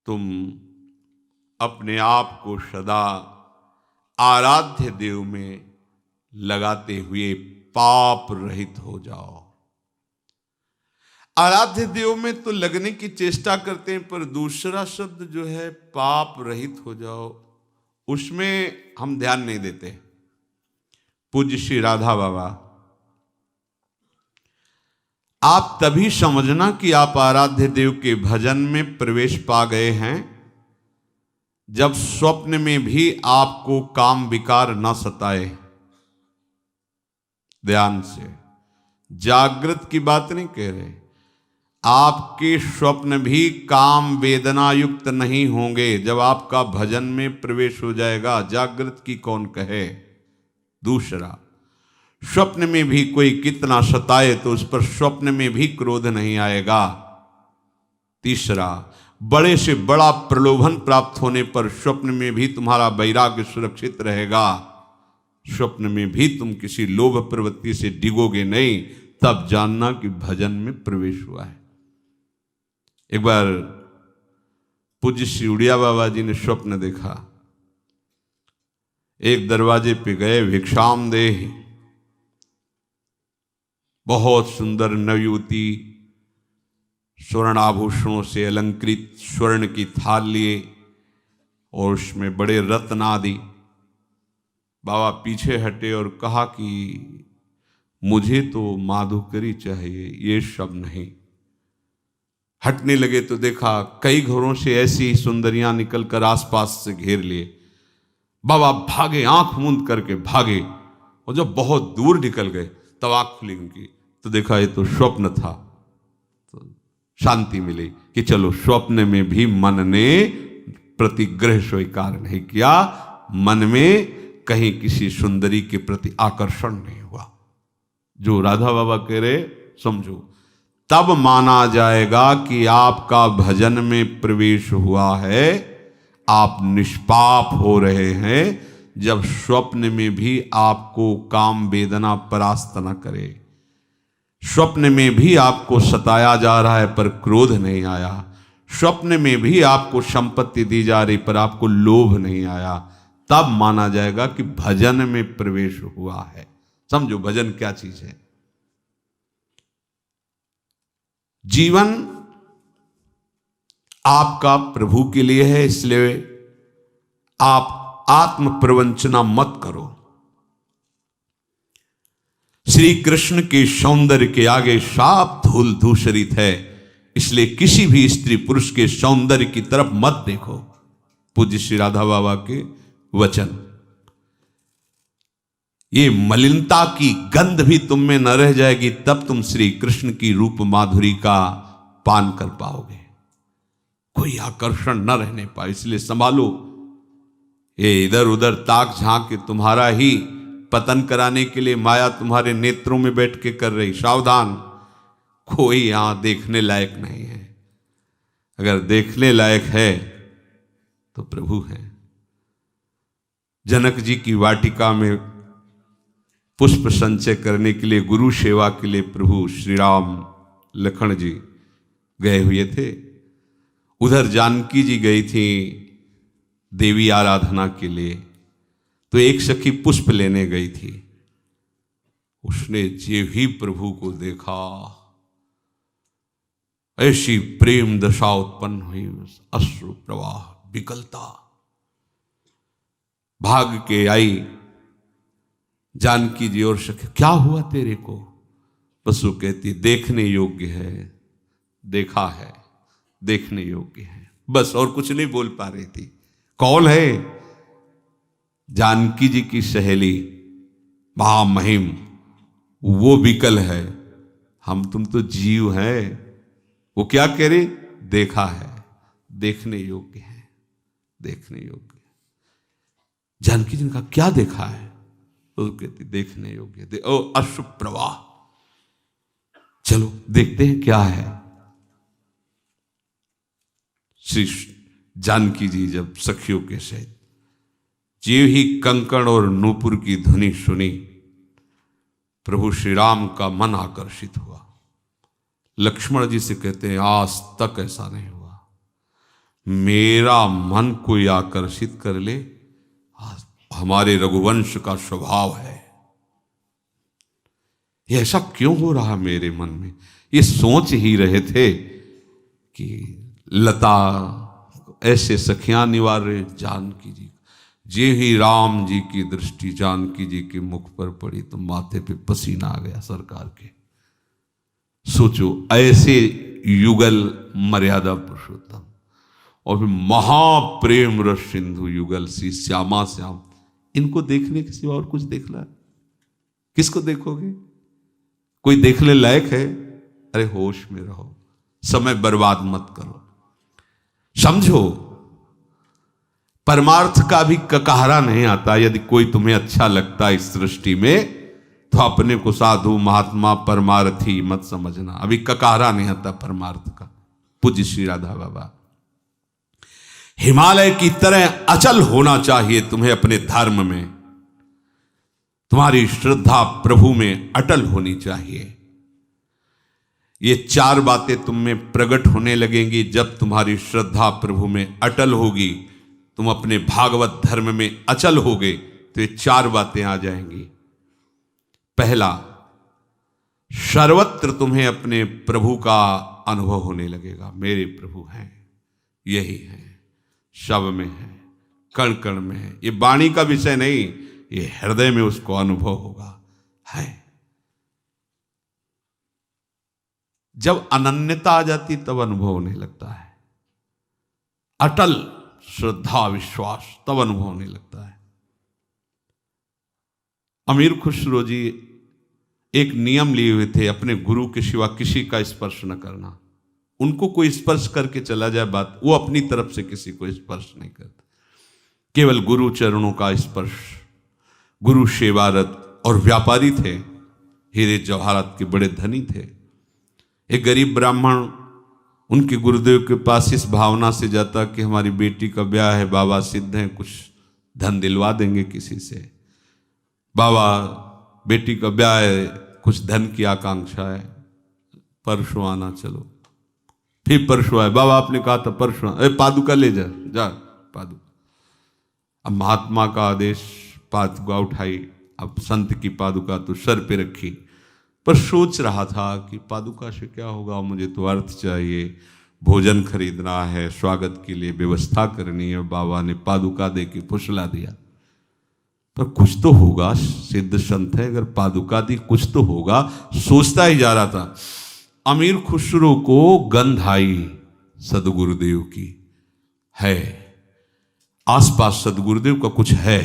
तुम अपने आप को सदा आराध्य देव में लगाते हुए पाप रहित हो जाओ। आराध्य देव में तो लगने की चेष्टा करते हैं, पर दूसरा शब्द जो है पाप रहित हो जाओ, उसमें हम ध्यान नहीं देते। पूज्य श्री राधा बाबा, आप तभी समझना कि आप आराध्य देव के भजन में प्रवेश पा गए हैं जब स्वप्न में भी आपको काम विकार न सताए। ध्यान से, जागृत की बात नहीं कह रहे, आपके स्वप्न भी काम वेदना युक्त नहीं होंगे जब आपका भजन में प्रवेश हो जाएगा। जागृत की कौन कहे। दूसरा, स्वप्न में भी कोई कितना सताए तो उस पर स्वप्न में भी क्रोध नहीं आएगा। तीसरा, बड़े से बड़ा प्रलोभन प्राप्त होने पर स्वप्न में भी तुम्हारा वैराग्य सुरक्षित रहेगा। स्वप्न में भी तुम किसी लोभ प्रवृत्ति से डिगोगे नहीं, तब जानना कि भजन में प्रवेश हुआ है। एक बार पूज्य श्री उड़िया बाबा जी ने स्वप्न देखा। एक दरवाजे पे गए, भिक्षाम देहि, बहुत सुंदर नवयुवती स्वर्ण आभूषणों से अलंकृत स्वर्ण की थाल लिए और उसमें बड़े रत्न आदि। बाबा पीछे हटे और कहा कि मुझे तो माधुकरी चाहिए, ये सब नहीं। हटने लगे तो देखा कई घरों से ऐसी सुंदरियां निकलकर आसपास से घेर लिए। बाबा भागे, आंख मूंद करके भागे, और जब बहुत दूर निकल गए तब आंख खुली उनकी, तो देखा ये तो स्वप्न था। तो शांति मिली कि चलो, स्वप्न में भी मन ने प्रतिग्रह स्वीकार नहीं किया, मन में कहीं किसी सुंदरी के प्रति आकर्षण नहीं हुआ। जो राधा बाबा कह रहे समझो, तब माना जाएगा कि आपका भजन में प्रवेश हुआ है, आप निष्पाप हो रहे हैं जब स्वप्न में भी आपको काम वेदना परास्त न करे। स्वप्न में भी आपको सताया जा रहा है पर क्रोध नहीं आया। स्वप्न में भी आपको संपत्ति दी जा रही पर आपको लोभ नहीं आया। तब माना जाएगा कि भजन में प्रवेश हुआ है। समझो भजन क्या चीज है। जीवन आपका प्रभु के लिए है, इसलिए आप आत्म प्रवंचना मत करो। श्री कृष्ण के सौंदर्य के आगे साफ धूल धूसरित है, इसलिए किसी भी स्त्री पुरुष के सौंदर्य की तरफ मत देखो। पूज्य श्री राधा बाबा के वचन। ये मलिनता की गंध भी तुम में न रह जाएगी, तब तुम श्री कृष्ण की रूप माधुरी का पान कर पाओगे। कोई आकर्षण न रहने पाए, इसलिए संभालो। ये इधर उधर ताक झांक के तुम्हारा ही पतन कराने के लिए माया तुम्हारे नेत्रों में बैठ के कर रही। सावधान, कोई यहां देखने लायक नहीं है। अगर देखने लायक है तो प्रभु है। जनक जी की वाटिका में पुष्प संचय करने के लिए, गुरु सेवा के लिए प्रभु श्री राम लखन जी गए हुए थे। उधर जानकी जी गई थी देवी आराधना के लिए, तो एक सखी पुष्प लेने गई थी। उसने जे ही प्रभु को देखा, ऐसी प्रेम दशा उत्पन्न हुई, अश्रु प्रवाह, विकलता। भाग के आई जानकी जी और सखी, क्या हुआ तेरे को? बस वो कहती देखने योग्य है, देखा है, देखने योग्य है, बस। और कुछ नहीं बोल पा रही थी। कौन है? जानकी जी की सहेली महामहिम, वो विकल है, हम तुम तो जीव हैं। वो क्या कह रही? देखा है, देखने योग्य है, देखने योग्य। जानकी जी ने कहा क्या देखा है? तो कहती देखने योग्य। ओ अश्रु प्रवाह, चलो देखते हैं क्या है। श्री जानकी जी जब सखियों के सहित जीव ही कंकण और नूपुर की ध्वनि सुनी, प्रभु श्री राम का मन आकर्षित हुआ। लक्ष्मण जी से कहते हैं आज तक ऐसा नहीं हुआ। मेरा मन कोई आकर्षित कर ले, हमारे रघुवंश का स्वभाव है। ये ऐसा क्यों हो रहा मेरे मन में? ये सोच ही रहे थे कि लता ऐसे सखियां निवारे जानकी जी, जे ही राम जी की दृष्टि जानकी जी के मुख पर पड़ी तो माथे पे पसीना आ गया सरकार के। सोचो, ऐसे युगल मर्यादा पुरुषोत्तम और फिर महाप्रेम रस सिंधु युगल सी श्यामा श्याम, इनको देखने के सिवा और कुछ देखना है? किसको देखोगे? कोई देखने लायक है? अरे होश में रहो, समय बर्बाद मत करो। समझो, परमार्थ का भी ककहरा नहीं आता। यदि कोई तुम्हें अच्छा लगता है इस सृष्टि में तो अपने को साधु महात्मा परमार्थी मत समझना। अभी ककहरा नहीं आता परमार्थ का। पूज्य श्री राधा बाबा, हिमालय की तरह अचल होना चाहिए तुम्हें अपने धर्म में। तुम्हारी श्रद्धा प्रभु में अटल होनी चाहिए। ये चार बातें तुम में प्रकट होने लगेंगी जब तुम्हारी श्रद्धा प्रभु में अटल होगी। तुम अपने भागवत धर्म में अचल होगे तो ये चार बातें आ जाएंगी। पहला, सर्वत्र तुम्हें अपने प्रभु का अनुभव होने लगेगा। मेरे प्रभु हैं, यही है, शव में है, कण कण में है। ये वाणी का विषय नहीं, ये हृदय में उसको अनुभव होगा। है जब अनन्यता आ जाती तब अनुभव होने लगता है। अटल श्रद्धा विश्वास तब अनुभव होने लगता है। अमीर खुसरो जी एक नियम लिए हुए थे, अपने गुरु के सिवा किसी का स्पर्श न करना। उनको कोई स्पर्श करके चला जाए बात, वो अपनी तरफ से किसी को स्पर्श नहीं करते, केवल गुरु चरणों का स्पर्श। गुरु सेवारत और व्यापारी थे, हीरे जवाहरात के बड़े धनी थे। एक गरीब ब्राह्मण उनके गुरुदेव के पास इस भावना से जाता कि हमारी बेटी का ब्याह है, बाबा सिद्ध हैं, कुछ धन दिलवा देंगे किसी से। बाबा बेटी का ब्याह है, कुछ धन की आकांक्षा है, परसों आना चलो। फिर परसों आए, बाबा आपने कहा था परसों, पादुका ले जा जा पादुका। अब महात्मा का आदेश, पादुका उठाई। अब संत की पादुका तो सर पे रखी, पर सोच रहा था कि पादुका से क्या होगा, मुझे तो अर्थ चाहिए, भोजन खरीदना है, स्वागत के लिए व्यवस्था करनी है। बाबा ने पादुका दे के फुसला दिया, पर कुछ तो होगा, सिद्ध संत है, अगर पादुका दी कुछ तो होगा। सोचता ही जा रहा था। अमीर खुसरो को गंध आई सदगुरुदेव की, है आसपास सदगुरुदेव का कुछ है।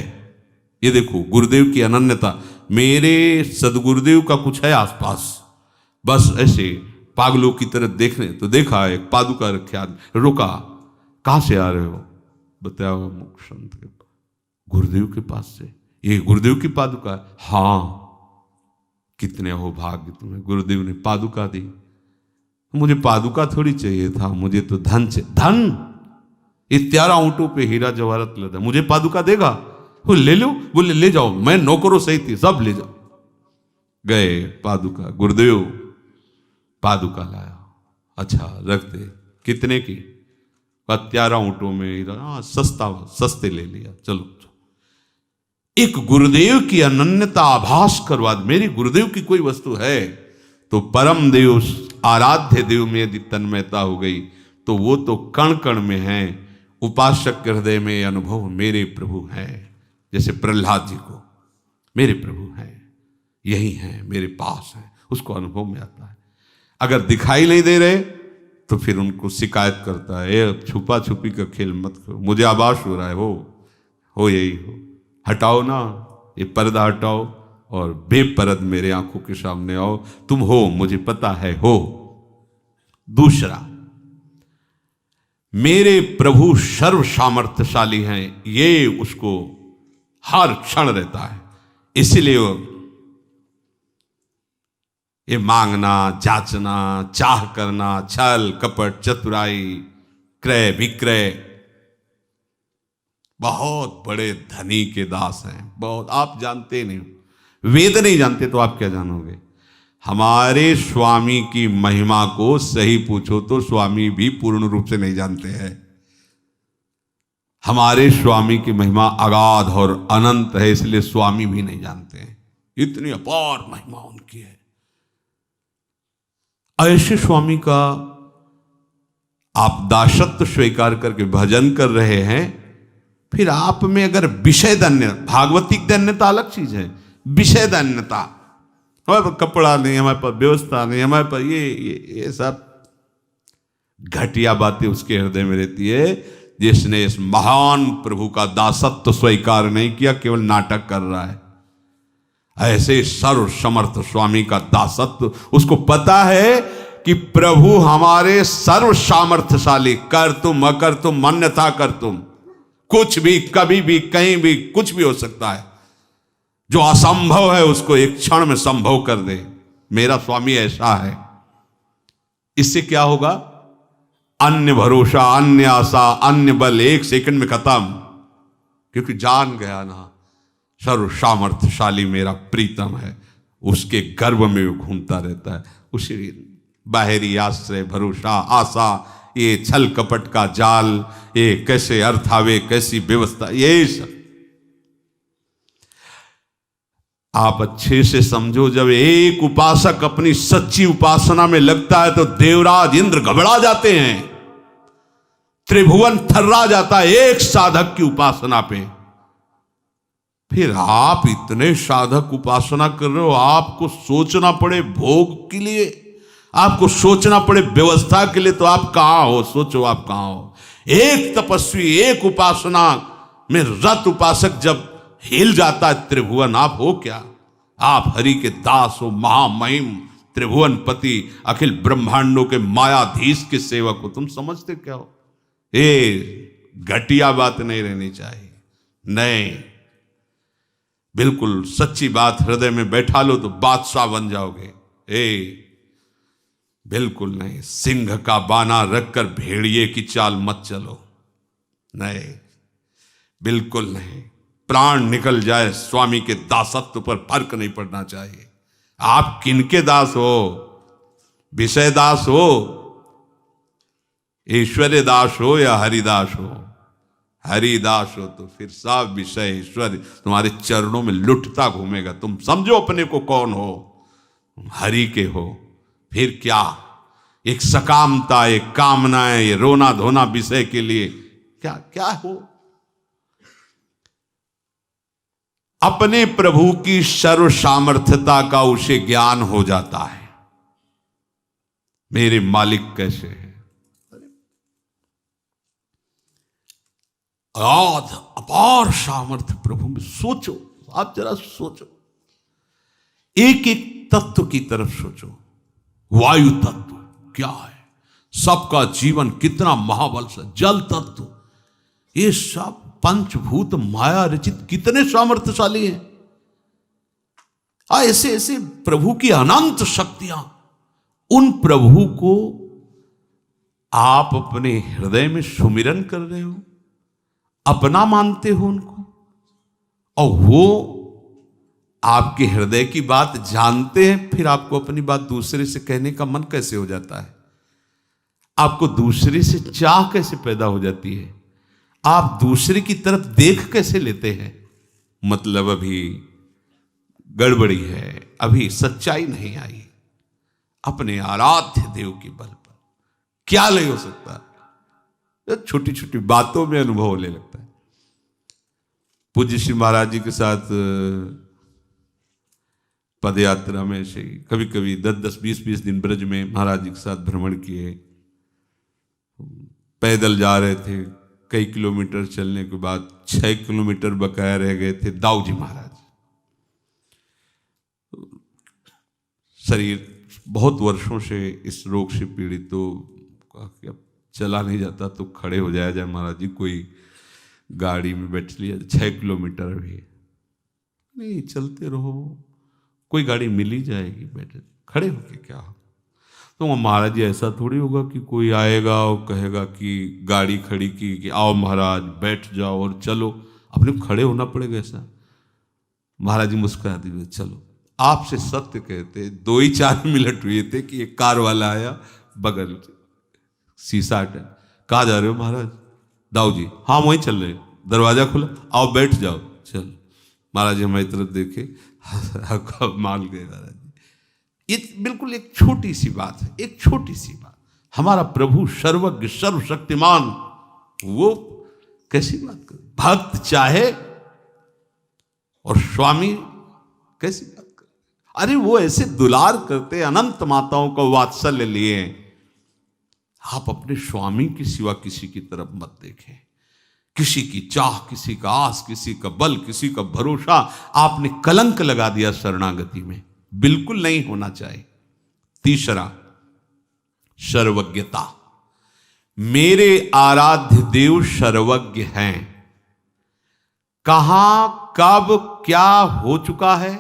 ये देखो गुरुदेव की अनन्यता, मेरे सदगुरुदेव का कुछ है आसपास। बस ऐसे पागलों की तरह देखने तो देखा एक पादुका रखे आदमी। रुका, कहां से आ रहे हो? बताया मुख संत के गुरुदेव के पास से। ये गुरुदेव की पादुका है? हाँ। कितने हो भाग्य तुम्हें, गुरुदेव ने पादुका दी। मुझे पादुका थोड़ी चाहिए था, मुझे तो धन चाहिए। धन? इत्यारा ऊंटों पे हीरा जवाहरत लदा, मुझे पादुका देगा? वो ले लो, बोले ले जाओ, मैं नौकरों सही थी, सब ले जाओ। गए पादुका, गुरुदेव पादुका लाया। अच्छा रख दे। कितने की? 11 ऊंटों में हीरा। हाँ सस्ता, सस्ते ले लिया, चलो। एक गुरुदेव की अनन्यता आभास करवा, मेरे गुरुदेव की कोई वस्तु है तो परम देव आराध्य देव में यदि तन्मयता हो गई तो वो तो कण कण में है। उपासक के हृदय में अनुभव मेरे प्रभु हैं। जैसे प्रहलाद जी को मेरे प्रभु हैं, यही हैं, मेरे पास हैं, उसको अनुभव में आता है। अगर दिखाई नहीं दे रहे तो फिर उनको शिकायत करता है, अब छुपा छुपी का खेल मत करो, मुझे आभास हो रहा है, हो यही हो, हटाओ ना ये पर्दा, हटाओ और बेपरद मेरे आंखों के सामने आओ। तुम हो, मुझे पता है हो। दूसरा, मेरे प्रभु सर्व सामर्थ्यशाली हैं, ये उसको हर क्षण रहता है। इसलिए ये मांगना, जांचना, चाह करना, छल कपट, चतुराई, क्रय विक्रय, बहुत बड़े धनी के दास हैं। बहुत, आप जानते नहीं, वेद नहीं जानते तो आप क्या जानोगे। हमारे स्वामी की महिमा को सही पूछो तो स्वामी भी पूर्ण रूप से नहीं जानते हैं। हमारे स्वामी की महिमा अगाध और अनंत है, इसलिए स्वामी भी नहीं जानते हैं, इतनी अपार महिमा उनकी है। ऐसे स्वामी का आप दासत्व स्वीकार करके भजन कर रहे हैं, फिर आप में अगर विषय धन्य, भागवतिक धन्यता अलग चीज है, विषय धन्यता, हमारे पास कपड़ा नहीं, हमारे पास व्यवस्था नहीं, हमारे पास ये सब घटिया बातें उसके हृदय में रहती है, जिसने इस महान प्रभु का दासत्व स्वीकार नहीं किया, केवल नाटक कर रहा है। ऐसे सर्व समर्थ स्वामी का दासत्व, उसको पता है कि प्रभु हमारे सर्व सामर्थ्यशाली, कर तुम अकर तुम अन्यथा कर तुम, कुछ भी कभी भी कहीं भी कुछ भी हो सकता है। जो असंभव है उसको एक क्षण में संभव कर दे। मेरा स्वामी ऐसा है। इससे क्या होगा? अन्य भरोसा, अन्य आशा, अन्य बल एक सेकंड में खत्म, क्योंकि जान गया ना सर्व सामर्थ्यशाली मेरा प्रीतम है, उसके गर्भ में वो घूमता रहता है। उसी बाहरी आश्रय, भरोसा, आशा, ये छल कपट का जाल, ये कैसे अर्थ आवे, कैसी व्यवस्था, ये सब आप अच्छे से समझो। जब एक उपासक अपनी सच्ची उपासना में लगता है तो देवराज इंद्र घबरा जाते हैं, त्रिभुवन थर्रा जाता है एक साधक की उपासना पे। फिर आप इतने साधक उपासना कर रहे हो, आपको सोचना पड़े भोग के लिए, आपको सोचना पड़े व्यवस्था के लिए, तो आप कहां हो? सोचो आप कहां हो? एक तपस्वी, एक उपासना में रत उपासक जब हिल जाता है त्रिभुवन, आप हो क्या? आप हरि के दास हो, महामहिम त्रिभुवन पति, अखिल ब्रह्मांडों के मायाधीश के सेवक हो। तुम समझते क्या हो? ये घटिया बात नहीं रहनी चाहिए। नहीं, बिल्कुल सच्ची बात हृदय में बैठा लो तो बादशाह बन जाओगे। बिल्कुल नहीं, सिंह का बाना रखकर भेड़िए की चाल मत चलो। नहीं, बिल्कुल नहीं। प्राण निकल जाए, स्वामी के दासत्व पर फर्क नहीं पड़ना चाहिए। आप किनके दास हो? विषय दास हो, ईश्वर्य दास हो या हरिदास हो? हरिदास हो तो फिर सब विषय ईश्वर तुम्हारे चरणों में लुटता घूमेगा। तुम समझो अपने को कौन हो, हरि के हो। फिर क्या एक सकामता, एक कामनाएं, ये रोना धोना विषय के लिए क्या क्या हो? अपने प्रभु की सर्व सामर्थ्यता का उसे ज्ञान हो जाता है, मेरे मालिक कैसे है। अगाध अपार सामर्थ्य प्रभु में। सोचो, आप जरा सोचो, एक एक तत्व की तरफ सोचो। वायु तत्व क्या है, सबका जीवन कितना महाबल से, जल तत्व, ये सब पंचभूत माया रचित कितने सामर्थ्यशाली हैं। ऐसे ऐसे प्रभु की अनंत शक्तियां, उन प्रभु को आप अपने हृदय में सुमिरन कर रहे हो, अपना मानते हो उनको, और वो आपके हृदय की बात जानते हैं। फिर आपको अपनी बात दूसरे से कहने का मन कैसे हो जाता है? आपको दूसरे से चाह कैसे पैदा हो जाती है? आप दूसरे की तरफ देख कैसे लेते हैं? मतलब अभी गड़बड़ी है, अभी सच्चाई नहीं आई। अपने आराध्य देव के बल पर क्या नहीं हो सकता? छोटी छोटी बातों में अनुभव होने लगता है। पूज्य श्री महाराज जी के साथ पद यात्रा में से कभी कभी 10-10, 20-20 दिन ब्रज में महाराज जी के साथ भ्रमण किए। पैदल जा रहे थे, कई किलोमीटर चलने के बाद 6 किलोमीटर बकाया रह गए थे। दाऊ जी महाराज, शरीर बहुत वर्षों से इस रोग से पीड़ित, तो अब चला नहीं जाता तो खड़े हो जाया जाए महाराज जी, कोई गाड़ी में बैठ लिया। 6 किलोमीटर भी नहीं, चलते रहो, कोई गाड़ी मिल ही जाएगी, बैठे खड़े होके क्या। तो महाराज जी ऐसा थोड़ी होगा कि कोई आएगा और कहेगा कि गाड़ी खड़ी की कि आओ महाराज बैठ जाओ और चलो, अपने खड़े होना पड़ेगा ऐसा। महाराज जी मुस्कुराते हुए, चलो। आपसे सत्य कहते 2 ही 4 मिनट हुए थे कि एक कार वाला आया, बगल शीशा हटा, कहाँ जा रहे हो महाराज? दाऊ जी, हाँ वहीं चल रहे, दरवाजा खुला, आओ बैठ जाओ। चल महाराज जी हमारी तरफ देखे, मान गए महाराज जी। ये बिल्कुल एक छोटी सी बात है, एक छोटी सी बात। हमारा प्रभु सर्वज्ञ सर्वशक्तिमान, वो कैसी बात करे, भक्त चाहे और स्वामी कैसी बात करे। अरे वो ऐसे दुलार करते, अनंत माताओं को वात्सल्य लिए। आप अपने स्वामी की सिवा किसी की तरफ मत देखें। किसी की चाह, किसी का आस, किसी का बल, किसी का भरोसा आपने कलंक लगा दिया शरणागति में, बिल्कुल नहीं होना चाहिए। तीसरा, सर्वज्ञता। मेरे आराध्य देव सर्वज्ञ हैं। कहां कब क्या हो चुका है,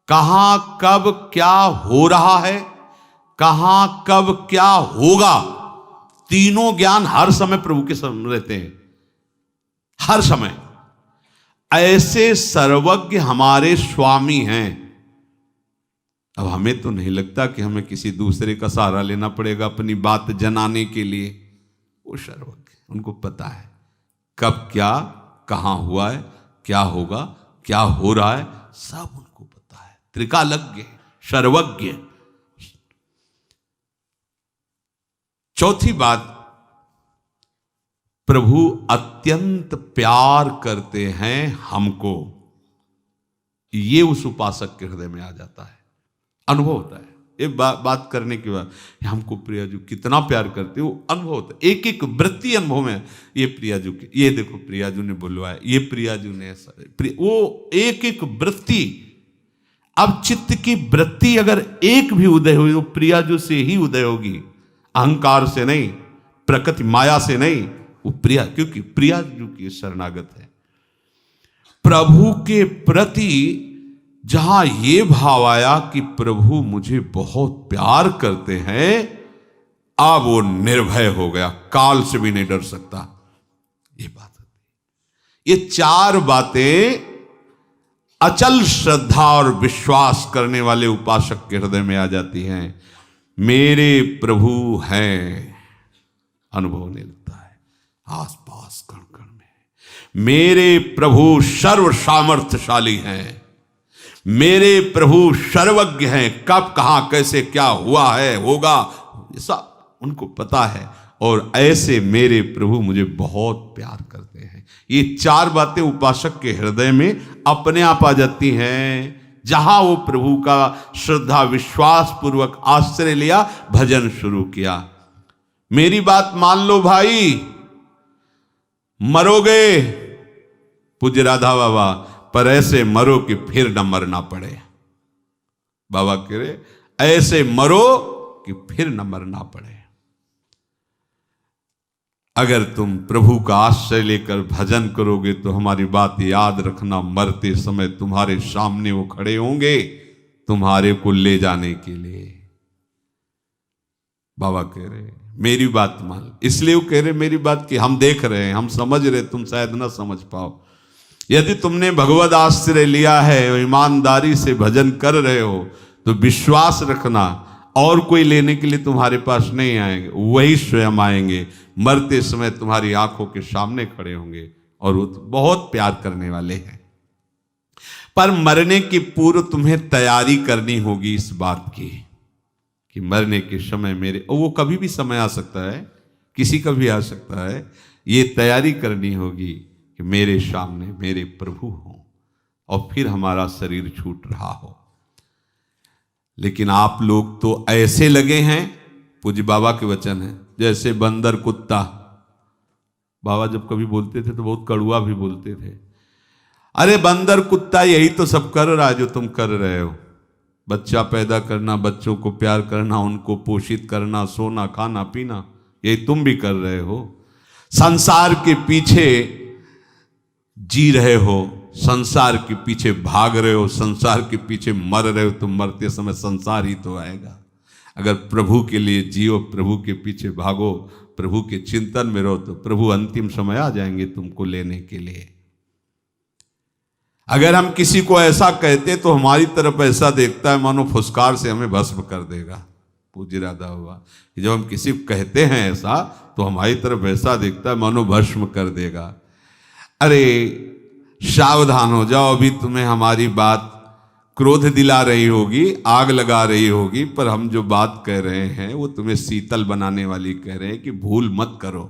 कहां कब क्या हो रहा है, कहां कब क्या होगा, तीनों ज्ञान हर समय प्रभु के सामने रहते हैं, हर समय। ऐसे सर्वज्ञ हमारे स्वामी हैं। अब हमें तो नहीं लगता कि हमें किसी दूसरे का सहारा लेना पड़ेगा अपनी बात जनाने के लिए। वो सर्वज्ञ, उनको पता है कब क्या कहां हुआ है, क्या होगा, क्या हो रहा है, सब उनको पता है। त्रिकालज्ञ, सर्वज्ञ। चौथी बात, प्रभु अत्यंत प्यार करते हैं हमको। ये उस उपासक के हृदय में आ जाता है, अनुभव होता है। ये बात करने के बाद हमको प्रियाजू कितना प्यार करते, वो अनुभव होता है। एक एक वृत्ति अनुभव में, ये प्रियाजू के, ये देखो प्रियाजू ने बुलवाया, ये प्रियाजू ने ऐसा, वो एक एक वृत्ति। अब चित्त की वृत्ति अगर एक भी उदय हुई वो प्रियाजू से ही उदय होगी, अहंकार से नहीं, प्रकृति माया से नहीं। वो प्रिया, क्योंकि प्रियाजू की शरणागत है। प्रभु के प्रति जहां ये भाव आया कि प्रभु मुझे बहुत प्यार करते हैं, अब वो निर्भय हो गया, काल से भी नहीं डर सकता। ये बात, ये चार बातें अचल श्रद्धा और विश्वास करने वाले उपासक के हृदय में आ जाती हैं। मेरे प्रभु हैं, अनुभव होने लगता है आसपास कण कण में। मेरे प्रभु सर्व सामर्थ्यशाली हैं, मेरे प्रभु सर्वज्ञ हैं, कब कहां कैसे क्या हुआ है होगा, ये सब उनको पता है। और ऐसे मेरे प्रभु मुझे बहुत प्यार करते हैं। ये चार बातें उपासक के हृदय में अपने आप आ जाती हैं। जहां वो प्रभु का श्रद्धा विश्वास पूर्वक आश्रय लिया, भजन शुरू किया। मेरी बात मान लो भाई, मरोगे पूज्य राधा बाबा, पर ऐसे मरो कि फिर न मरना पड़े। बाबा कह रहे ऐसे मरो कि फिर न मरना पड़े। अगर तुम प्रभु का आश्रय लेकर भजन करोगे तो हमारी बात याद रखना, मरते समय तुम्हारे सामने वो खड़े होंगे तुम्हारे को ले जाने के लिए। बाबा कह रहे मेरी बात मान, इसलिए वो कह रहे मेरी बात कि हम देख रहे हैं, हम समझ रहे, तुम शायद ना समझ पाओ। यदि तुमने भगवद आश्रय लिया है और ईमानदारी से भजन कर रहे हो तो विश्वास रखना, और कोई लेने के लिए तुम्हारे पास नहीं आएंगे, वही स्वयं आएंगे, मरते समय तुम्हारी आंखों के सामने खड़े होंगे और वो बहुत प्यार करने वाले हैं। पर मरने की पूर्व तुम्हें तैयारी करनी होगी इस बात की कि मरने के समय मेरे, और वो कभी भी समय आ सकता है, किसी का भी आ सकता है। ये तैयारी करनी होगी कि मेरे सामने मेरे प्रभु हों और फिर हमारा शरीर छूट रहा हो। लेकिन आप लोग तो ऐसे लगे हैं, पूज्य बाबा के वचन है, जैसे बंदर कुत्ता। बाबा जब कभी बोलते थे तो बहुत कड़वा भी बोलते थे। अरे बंदर कुत्ता यही तो सब कर रहा है जो तुम कर रहे हो। बच्चा पैदा करना, बच्चों को प्यार करना, उनको पोषित करना, सोना खाना पीना, यही तुम भी कर रहे हो। संसार के पीछे जी रहे हो, संसार के पीछे भाग रहे हो, संसार के पीछे मर रहे हो। तुम मरते समय संसार ही तो आएगा। अगर प्रभु के लिए जियो, प्रभु के पीछे भागो, प्रभु के चिंतन में रहो, तो प्रभु अंतिम समय आ जाएंगे तुमको लेने के लिए। अगर हम किसी को ऐसा कहते तो हमारी तरफ ऐसा देखता है मानो फुसकार से हमें भस्म कर देगा। पूज्य राधा हुआ, जब हम किसी को कहते हैं ऐसा तो हमारी तरफ ऐसा दिखता है मानो भस्म कर देगा। अरे सावधान हो जाओ, अभी तुम्हें हमारी बात क्रोध दिला रही होगी, आग लगा रही होगी, पर हम जो बात कह रहे हैं वो तुम्हें शीतल बनाने वाली कह रहे हैं कि भूल मत करो।